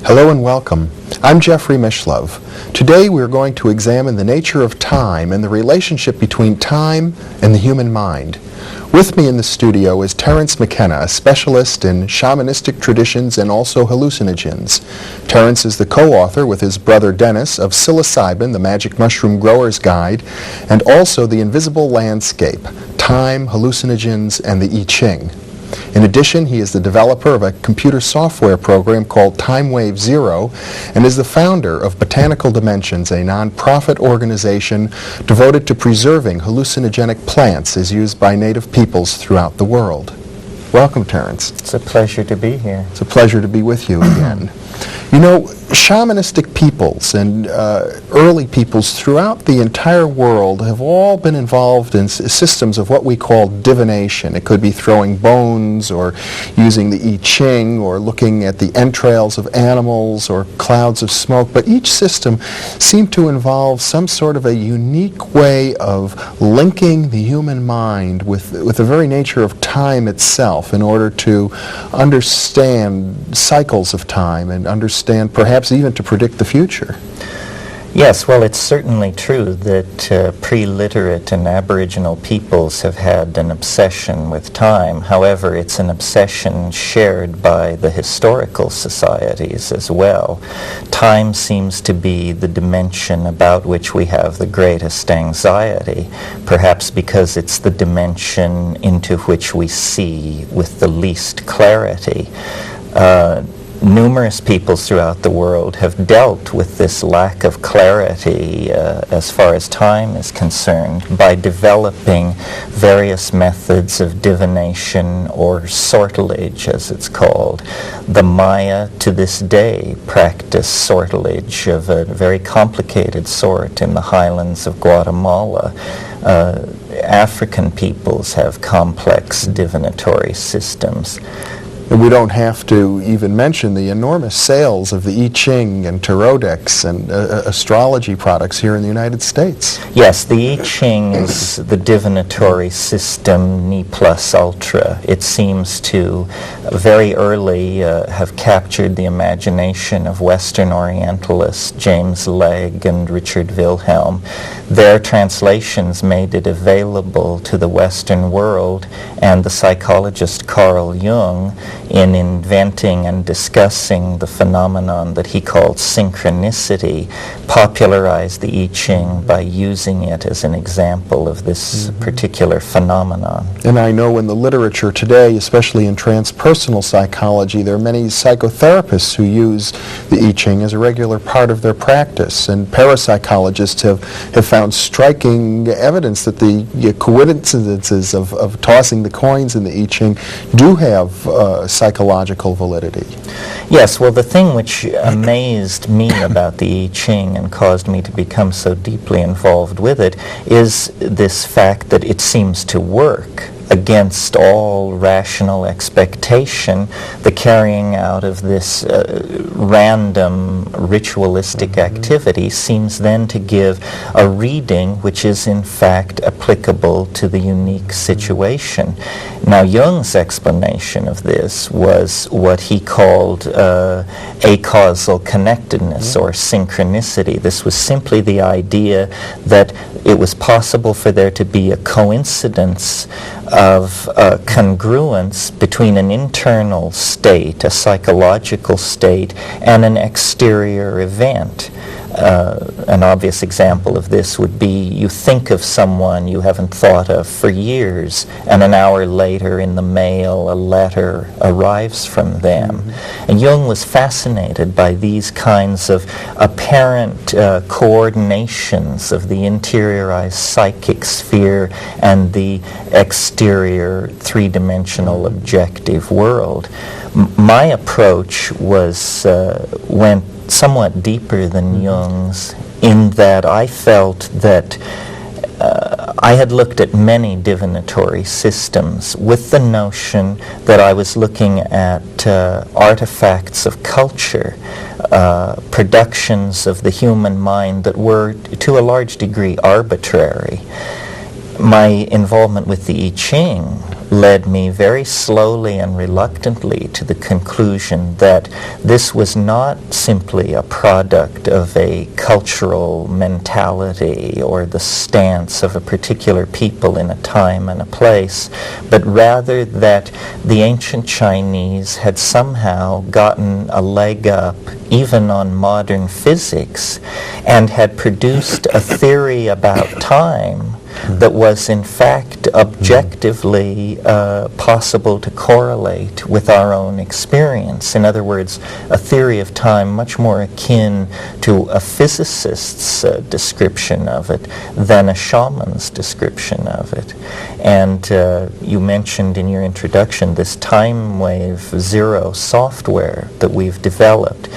Hello and welcome. I'm Jeffrey Mishlove. Today we're going to examine the nature of time and the relationship between time and the human mind. With me in the studio is Terence McKenna, a specialist in shamanistic traditions and also hallucinogens. Terence is the co-author with his brother Dennis of Psilocybin, the Magic Mushroom Grower's Guide, and also The Invisible Landscape, Time, Hallucinogens, and the I Ching. In addition, he is the developer of a computer software program called TimeWave Zero and is the founder of Botanical Dimensions, a non-profit organization devoted to preserving hallucinogenic plants as used by native peoples throughout the world. Welcome, Terence. It's a pleasure to be here. It's a pleasure to be with you again. You know, shamanistic peoples and early peoples throughout the entire world have all been involved in systems of what we call divination. It could be throwing bones or using the I Ching or looking at the entrails of animals or clouds of smoke, but each system seemed to involve some sort of a unique way of linking the human mind with the very nature of time itself in order to understand cycles of time and understand perhaps even to predict the future. Yes, well, it's certainly true that pre-literate and Aboriginal peoples have had an obsession with time. However, it's an obsession shared by the historical societies as well. Time seems to be the dimension about which we have the greatest anxiety, perhaps because it's the dimension into which we see with the least clarity. Numerous peoples throughout the world have dealt with this lack of clarity as far as time is concerned by developing various methods of divination or sortilege, as it's called. The Maya to this day practice sortilege of a very complicated sort in the highlands of Guatemala. African peoples have complex divinatory systems. And we don't have to even mention the enormous sales of the I Ching and tarot decks and astrology products here in the United States. Yes, the I Ching is the divinatory system ne plus ultra. It seems to very early have captured the imagination of Western Orientalists James Legge and Richard Wilhelm. Their translations made it available to the Western world, and the psychologist Carl Jung, in inventing and discussing the phenomenon that he called synchronicity, popularized the I Ching by using it as an example of this particular phenomenon. And I know in the literature today, especially in transpersonal psychology, there are many psychotherapists who use the I Ching as a regular part of their practice, and parapsychologists have found striking evidence that the coincidences of tossing the coins in the I Ching do have psychological validity. Yes, well, the thing which amazed me about the I Ching and caused me to become so deeply involved with it is this fact that it seems to work against all rational expectation. The carrying out of this random ritualistic activity seems then to give a reading which is in fact applicable to the unique situation. Now, Jung's explanation of this was what he called acausal connectedness or synchronicity. This was simply the idea that it was possible for there to be a coincidence of congruence between an internal state, a psychological state, and an exterior event. An obvious example of this would be you think of someone you haven't thought of for years, and an hour later in the mail a letter arrives from them. And Jung was fascinated by these kinds of apparent coordinations of the interiorized psychic sphere and the exterior three-dimensional objective world. My approach was went somewhat deeper than Jung's in that I felt that I had looked at many divinatory systems with the notion that I was looking at artifacts of culture, productions of the human mind that were to a large degree arbitrary. my involvement with the I Ching led me very slowly and reluctantly to the conclusion that this was not simply a product of a cultural mentality or the stance of a particular people in a time and a place, but rather that the ancient Chinese had somehow gotten a leg up even on modern physics and had produced a theory about time that was in fact objectively possible to correlate with our own experience. In other words, a theory of time much more akin to a physicist's description of it than a shaman's description of it. And you mentioned in your introduction this time wave zero software that we've developed.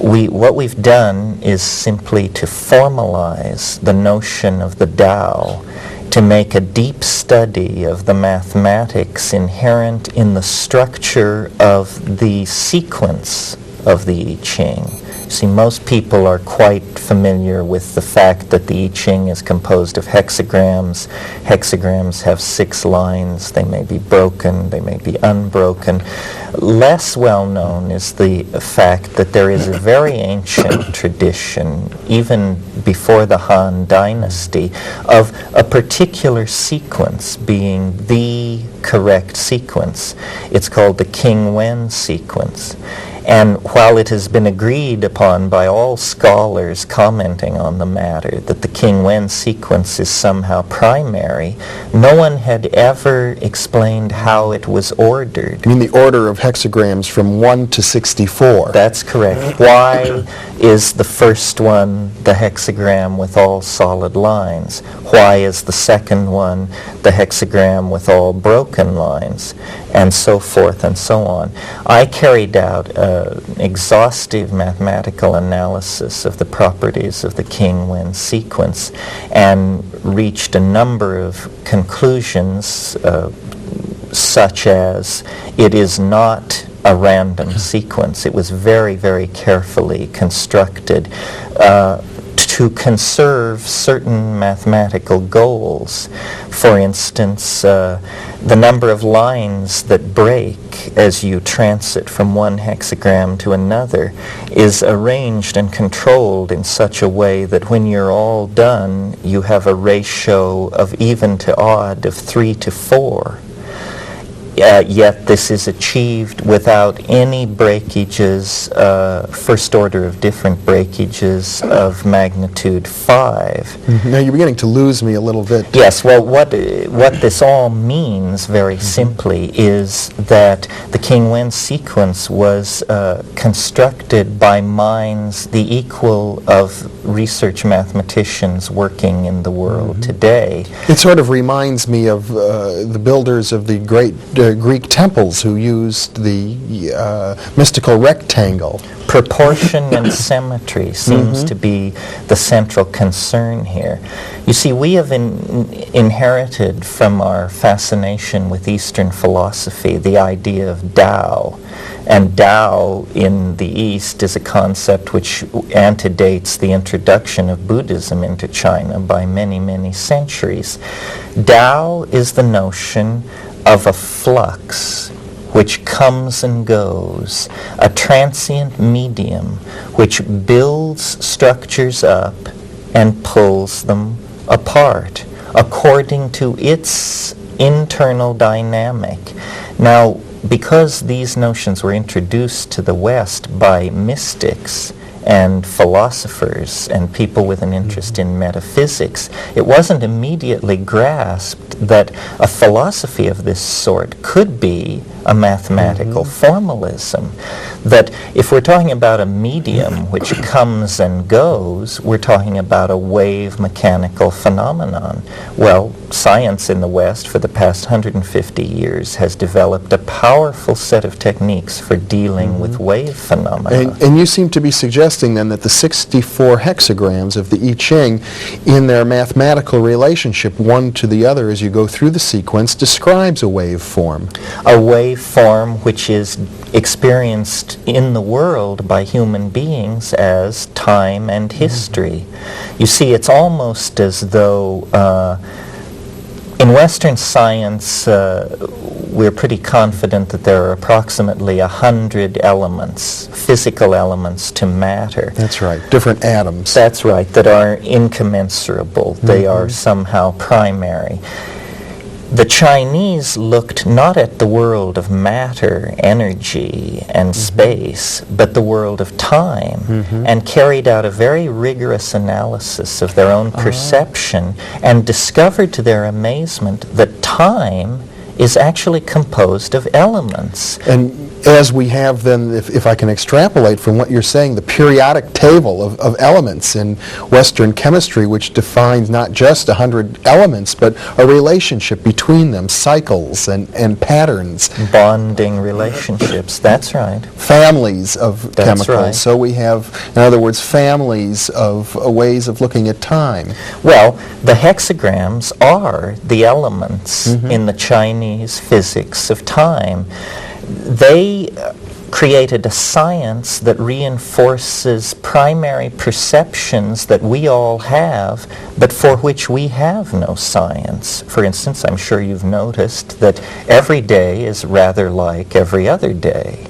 What we've done is simply to formalize the notion of the Tao, to make a deep study of the mathematics inherent in the structure of the sequence of the I Ching. See, most people are quite familiar with the fact that the I Ching is composed of hexagrams. Hexagrams have 6 lines. They may be broken, they may be unbroken. Less well known is the fact that there is a very ancient tradition, even before the Han Dynasty, of a particular sequence being the correct sequence. It's called the King Wen sequence. And while it has been agreed upon by all scholars commenting on the matter that the King Wen sequence is somehow primary, no one had ever explained how it was ordered. You mean the order of hexagrams from 1 to 64? That's correct. Why is the first one the hexagram with all solid lines? Why is the second one the hexagram with all broken lines? And so forth and so on. I carried out an exhaustive mathematical analysis of the properties of the King Wen sequence and reached a number of conclusions such as it is not a random sequence. It was very, very carefully constructed to conserve certain mathematical goals. For instance, the number of lines that break as you transit from one hexagram to another is arranged and controlled in such a way that when you're all done, you have a ratio of even to odd of 3 to 4. Yet this is achieved without any breakages, first order of different breakages of magnitude 5. Now you're beginning to lose me a little bit. Yes, well, what this all means very simply is that the King Wen sequence was constructed by minds the equal of research mathematicians working in the world today. It sort of reminds me of the builders of the great Greek temples who used the mystical rectangle. Proportion and symmetry seems to be the central concern here. You see, we have inherited from our fascination with Eastern philosophy the idea of Tao. And Tao in the East is a concept which antedates the introduction of Buddhism into China by many, many centuries. Tao is the notion of a flux which comes and goes, a transient medium which builds structures up and pulls them apart according to its internal dynamic. Now, because these notions were introduced to the West by mystics and philosophers and people with an interest in metaphysics, it wasn't immediately grasped that a philosophy of this sort could be a mathematical formalism. That if we're talking about a medium which comes and goes, we're talking about a wave mechanical phenomenon. Well, science in the West for the past 150 years has developed a powerful set of techniques for dealing with wave phenomena. And you seem to be suggesting then that the 64 hexagrams of the I Ching, in their mathematical relationship one to the other as you go through the sequence, describes a wave form. A wave form which is experienced in the world by human beings as time and history. You see, it's almost as though In Western science, we're pretty confident that there are approximately 100 elements, physical elements to matter. That's right, different atoms. That's right, that are incommensurable. They are somehow primary. The Chinese looked not at the world of matter, energy, and space, but the world of time, and carried out a very rigorous analysis of their own perception, and discovered to their amazement that time is actually composed of elements. And as we have then, if I can extrapolate from what you're saying, the periodic table of elements in Western chemistry, which defines not just 100 elements, but a relationship between them, cycles and patterns. Bonding relationships, that's right. Families of That's chemicals. right. So we have, in other words, families of ways of looking at time. Well, the hexagrams are the elements in the Chinese physics of time. They created a science that reinforces primary perceptions that we all have, but for which we have no science. For instance, I'm sure you've noticed that every day is rather like every other day.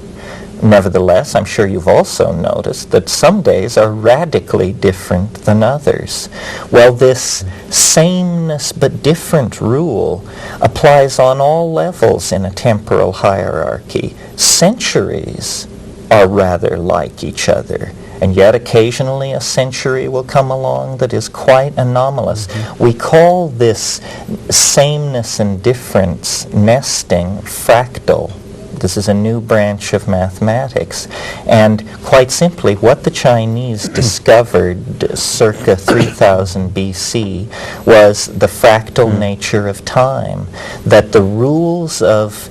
Nevertheless, I'm sure you've also noticed that some days are radically different than others. Well, this sameness but different rule applies on all levels in a temporal hierarchy. Centuries are rather like each other, and yet occasionally a century will come along that is quite anomalous. We call this sameness and difference nesting fractal. This is a new branch of mathematics. And quite simply, what the Chinese discovered circa 3000 BC was the fractal nature of time, that the rules of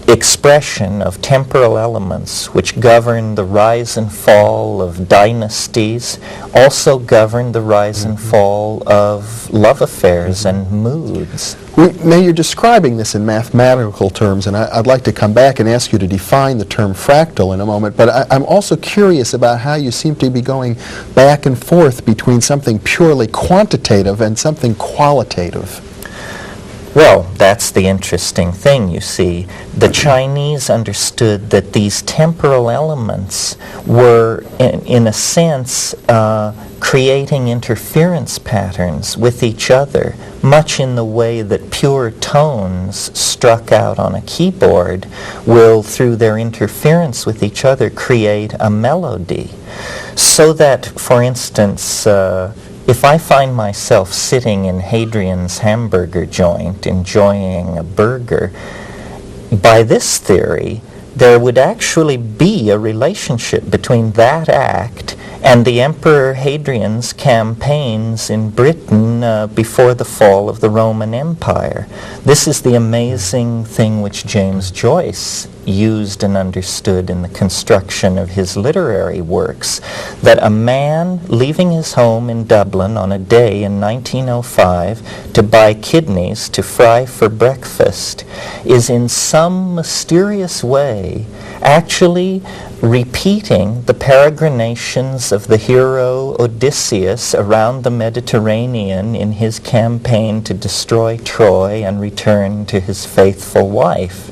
expression of temporal elements which govern the rise and fall of dynasties also govern the rise and fall of love affairs and moods. Now, you're describing this in mathematical terms, and I'd like to come back and ask you to define the term fractal in a moment, but I'm also curious about how you seem to be going back and forth between something purely quantitative and something qualitative. Well, that's the interesting thing, you see. The Chinese understood that these temporal elements were, in a sense, creating interference patterns with each other, much in the way that pure tones struck out on a keyboard will, through their interference with each other, create a melody. So that, for instance, if I find myself sitting in Hadrian's hamburger joint enjoying a burger, by this theory, there would actually be a relationship between that act and the Emperor Hadrian's campaigns in Britain before the fall of the Roman Empire. This is the amazing thing which James Joyce used and understood in the construction of his literary works, that a man leaving his home in Dublin on a day in 1905 to buy kidneys to fry for breakfast is in some mysterious way actually repeating the peregrinations of the hero Odysseus around the Mediterranean in his campaign to destroy Troy and return to his faithful wife.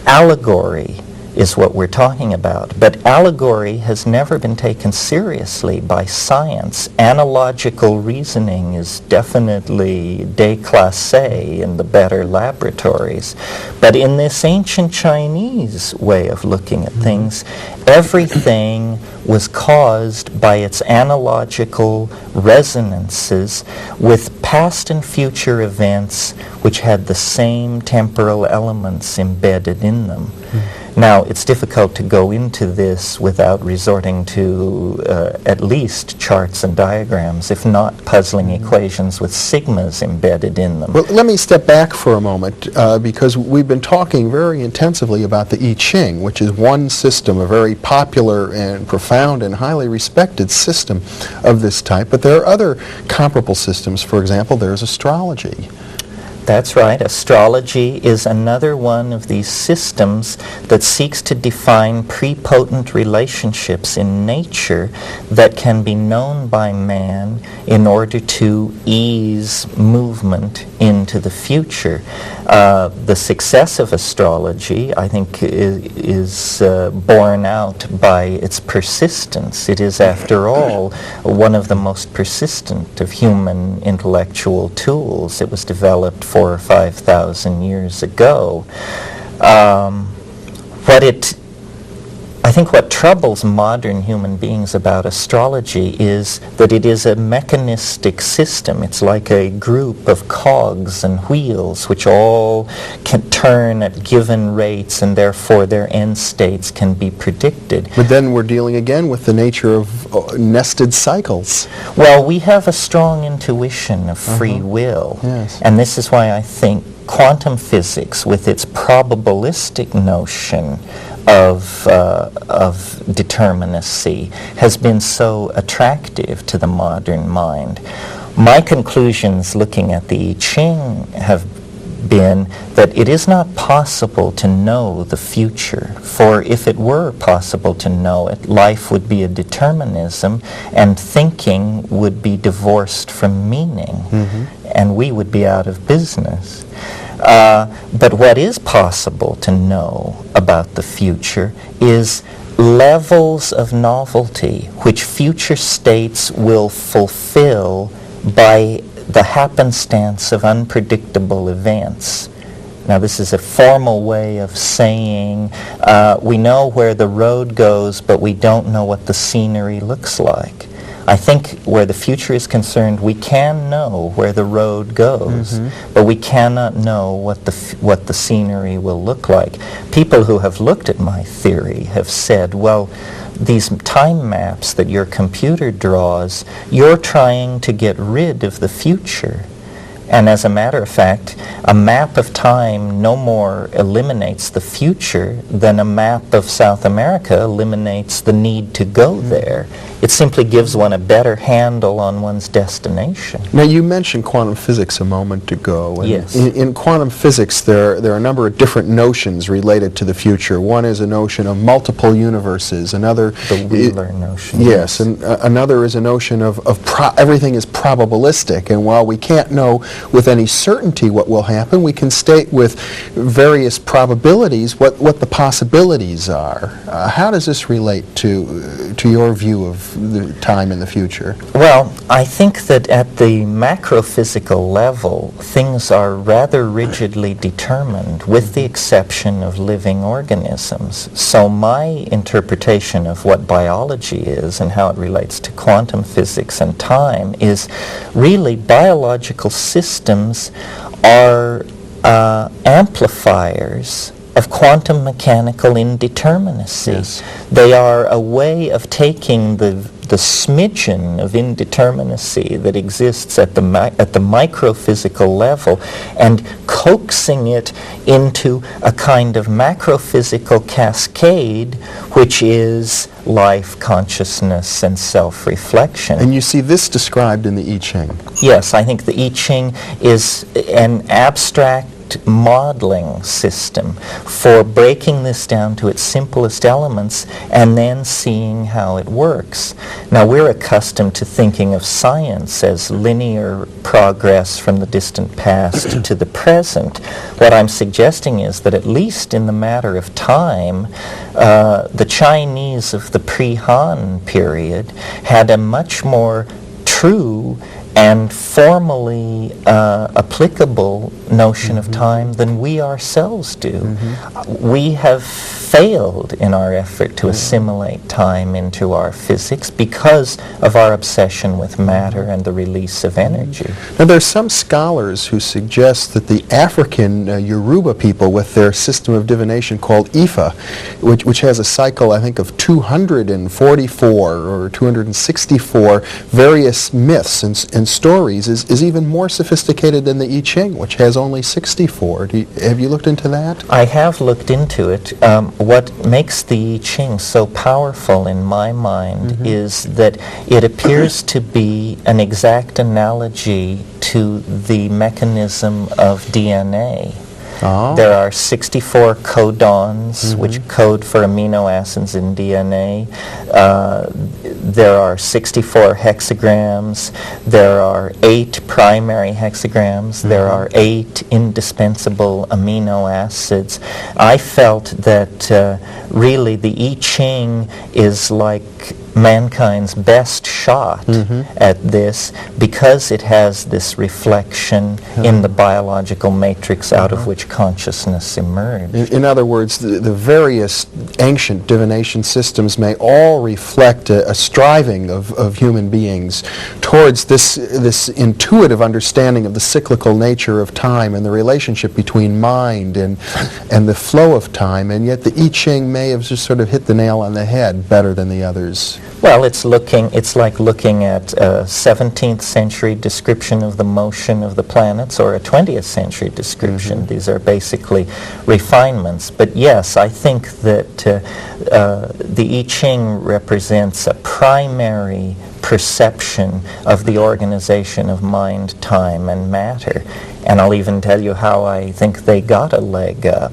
Allegory is what we're talking about, but allegory has never been taken seriously by science. Analogical reasoning is definitely déclassé in the better laboratories. But in this ancient Chinese way of looking at things, everything was caused by its analogical resonances with past and future events which had the same temporal elements embedded in them. Now, it's difficult to go into this without resorting to at least charts and diagrams, if not puzzling equations with sigmas embedded in them. Well, let me step back for a moment because we've been talking very intensively about the I Ching, which is one system, a very popular and profound and highly respected system of this type. But there are other comparable systems. For example, there's astrology. That's right. Astrology is another one of these systems that seeks to define prepotent relationships in nature that can be known by man in order to ease movement into the future. The success of astrology, I think, is borne out by its persistence. It is, after all, one of the most persistent of human intellectual tools. It was developed 4,000 or 5,000 years ago. I think what troubles modern human beings about astrology is that it is a mechanistic system. It's like a group of cogs and wheels which all can turn at given rates, and therefore their end states can be predicted. But then we're dealing again with the nature of nested cycles. Well, we have a strong intuition of free will, Yes. and this is why I think quantum physics, with its probabilistic notion of determinacy, has been so attractive to the modern mind. My conclusions looking at the I Ching have been that it is not possible to know the future, for if it were possible to know it, life would be a determinism and thinking would be divorced from meaning, and we would be out of business. But what is possible to know about the future is levels of novelty which future states will fulfill by the happenstance of unpredictable events. Now, this is a formal way of saying we know where the road goes, but we don't know what the scenery looks like. I think where the future is concerned, we can know where the road goes, but we cannot know what the scenery will look like. People who have looked at my theory have said, well, these time maps that your computer draws, you're trying to get rid of the future. And as a matter of fact, a map of time no more eliminates the future than a map of South America eliminates the need to go there. It simply gives one a better handle on one's destination. Now, you mentioned quantum physics a moment ago. And Yes. In quantum physics, there are a number of different notions related to the future. One is a notion of multiple universes. Another, The Wheeler notion. yes, and another is a notion of everything is probabilistic. And while we can't know with any certainty what will happen, we can state with various probabilities what the possibilities are. How does this relate to your view of the time in the future? Well, I think that at the macrophysical level, things are rather rigidly determined, with the exception of living organisms. So my interpretation of what biology is and how it relates to quantum physics and time is really biological systems are amplifiers of quantum mechanical indeterminacy. Yes. They are a way of taking the smidgen of indeterminacy that exists at the microphysical level and coaxing it into a kind of macrophysical cascade, which is life, consciousness, and self-reflection. And you see this described in the I Ching. Yes, I think the I Ching is an abstract modeling system for breaking this down to its simplest elements and then seeing how it works. Now, we're accustomed to thinking of science as linear progress from the distant past to the present. What I'm suggesting is that at least in the matter of time, the Chinese of the pre-Han period had a much more true and formally applicable notion of time than we ourselves do. We have failed in our effort to assimilate time into our physics because of our obsession with matter and the release of energy. Now, there are some scholars who suggest that the African Yoruba people, with their system of divination called Ifa, which has a cycle, I think, of 244 or 264 various myths and and stories is even more sophisticated than the I Ching, which has only 64. Have you looked into that? I have looked into it. What makes the I Ching so powerful in my mind is that it appears to be an exact analogy to the mechanism of DNA. Oh. There are 64 codons, which code for amino acids in DNA. There are 64 hexagrams. There are 8 primary hexagrams. There are 8 indispensable amino acids. I felt that really the I Ching is like mankind's best shot at this because it has this reflection in the biological matrix out of which consciousness emerged. In other words, the various ancient divination systems may all reflect a striving of human beings towards this intuitive understanding of the cyclical nature of time and the relationship between mind and the flow of time, and yet the I Ching may have just sort of hit the nail on the head better than the others. Well, it's like looking at a 17th century description of the motion of the planets or a 20th century description. These are basically refinements. But yes, I think that the I Ching represents a primary perception of the organization of mind, time, and matter. And I'll even tell you how I think they got a leg up.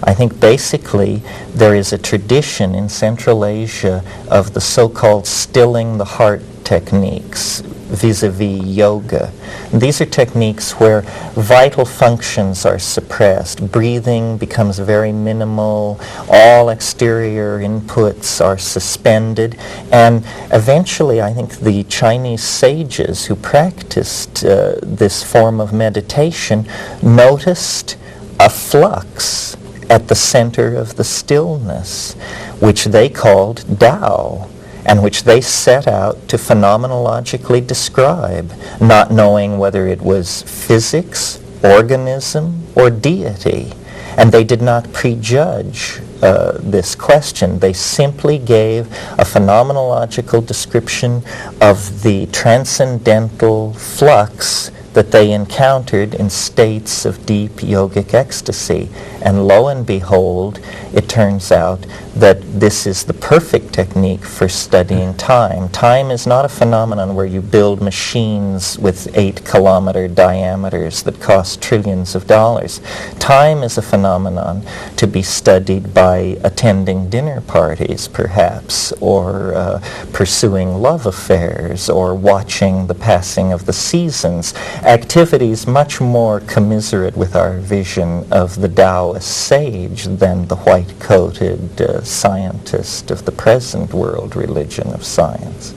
I think basically there is a tradition in Central Asia of the so-called stilling the heart techniques vis-a-vis yoga. These are techniques where vital functions are suppressed. Breathing becomes very minimal. All exterior inputs are suspended. And eventually, I think the Chinese sages who practiced this form of meditation noticed a flux at the center of the stillness, which they called Tao, and which they set out to phenomenologically describe, not knowing whether it was physics, organism, or deity. And they did not prejudge this question. They simply gave a phenomenological description of the transcendental flux that they encountered in states of deep yogic ecstasy. And lo and behold, it turns out that this is the perfect technique for studying time. Time is not a phenomenon where you build machines with 8-kilometer diameters that cost trillions of dollars. Time is a phenomenon to be studied by attending dinner parties, perhaps, or pursuing love affairs, or watching the passing of the seasons. Activities much more commiserate with our vision of the Taoist sage than the white-coated scientist of the present world religion of science.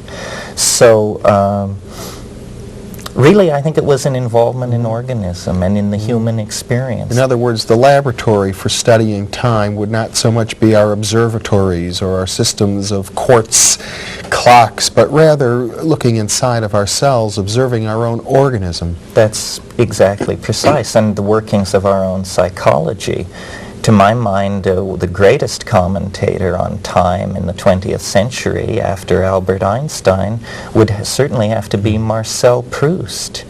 So really, I think it was an involvement in organism and in the human experience. In other words, the laboratory for studying time would not so much be our observatories or our systems of quartz clocks, but rather looking inside of ourselves, observing our own organism. That's exactly precise, and the workings of our own psychology. To my mind, the greatest commentator on time in the 20th century after Albert Einstein would certainly have to be Marcel Proust.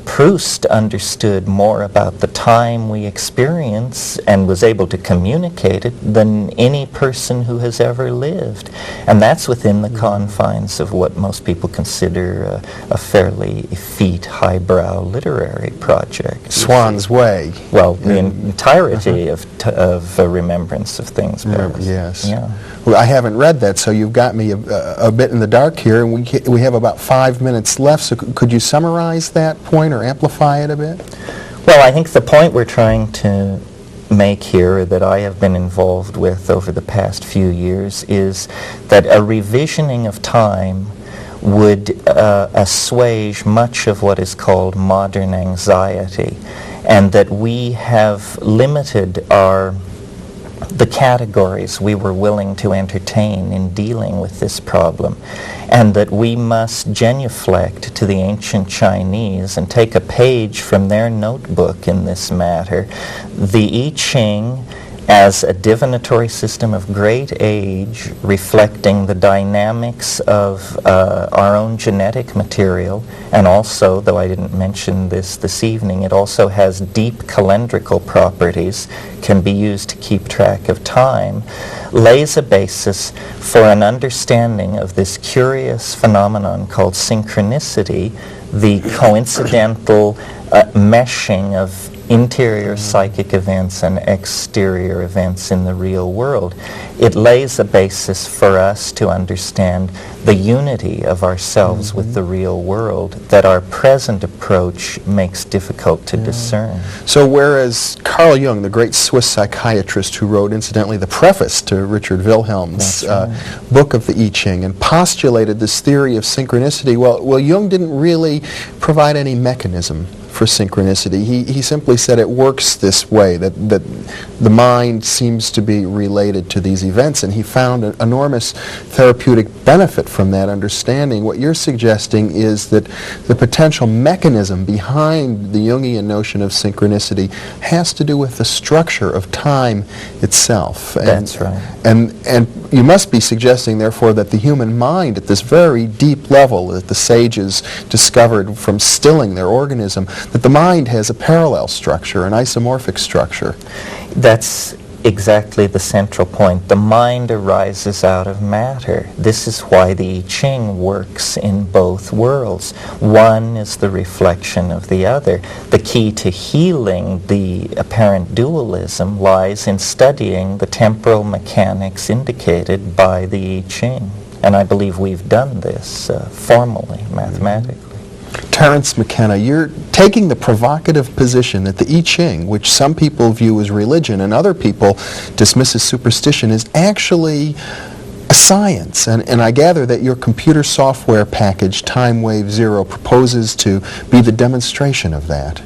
Proust understood more about the time we experience and was able to communicate it than any person who has ever lived. And that's within the confines of what most people consider a fairly effete, highbrow literary project. Swan's Way. Well, the entirety of Remembrance of Things Past. Yes. Yeah. Well, I haven't read that, so you've got me a bit in the dark here, and we have about 5 minutes left, so could you summarize that point or amplify it a bit? Well, I think the point we're trying to make here, that I have been involved with over the past few years, is that a revisioning of time would assuage much of what is called modern anxiety, and that we have limited the categories we were willing to entertain in dealing with this problem, and that we must genuflect to the ancient Chinese and take a page from their notebook in this matter. The I Ching as a divinatory system of great age, reflecting the dynamics of our own genetic material, and also, though I didn't mention this evening, it also has deep calendrical properties, can be used to keep track of time, lays a basis for an understanding of this curious phenomenon called synchronicity, the coincidental meshing of interior psychic events and exterior events in the real world. It lays a basis for us to understand the unity of ourselves with the real world that our present approach makes difficult to discern. So whereas Carl Jung, the great Swiss psychiatrist who wrote, incidentally, the preface to Richard Wilhelm's book of the I Ching and postulated this theory of synchronicity, well, Jung didn't really provide any mechanism for synchronicity. He simply said it works this way, that the mind seems to be related to these events, and he found an enormous therapeutic benefit from that understanding. What you're suggesting is that the potential mechanism behind the Jungian notion of synchronicity has to do with the structure of time itself. That's right. And you must be suggesting, therefore, that the human mind at this very deep level that the sages discovered from stilling their organism, that the mind has a parallel structure, an isomorphic structure. That's exactly the central point. The mind arises out of matter. This is why the I Ching works in both worlds. One is the reflection of the other. The key to healing the apparent dualism lies in studying the temporal mechanics indicated by the I Ching. And I believe we've done this formally, mathematically. Terence McKenna, you're taking the provocative position that the I Ching, which some people view as religion and other people dismiss as superstition, is actually a science. And I gather that your computer software package, Time Wave Zero, proposes to be the demonstration of that.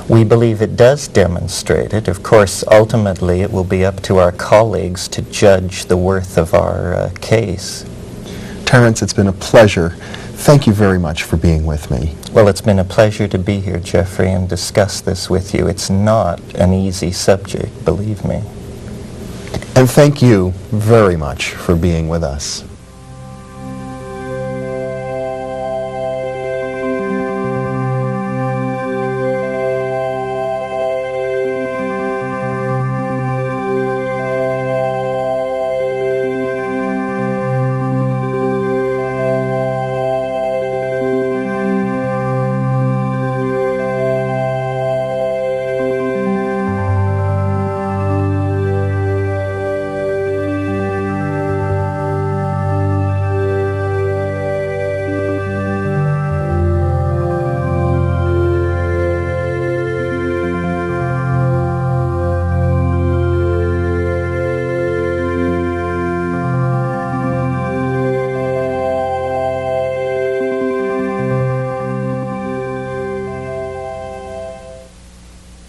We believe it does demonstrate it. Of course, ultimately, it will be up to our colleagues to judge the worth of our case. Terence, it's been a pleasure. Thank you very much for being with me. Well, it's been a pleasure to be here, Jeffrey, and discuss this with you. It's not an easy subject, believe me. And thank you very much for being with us.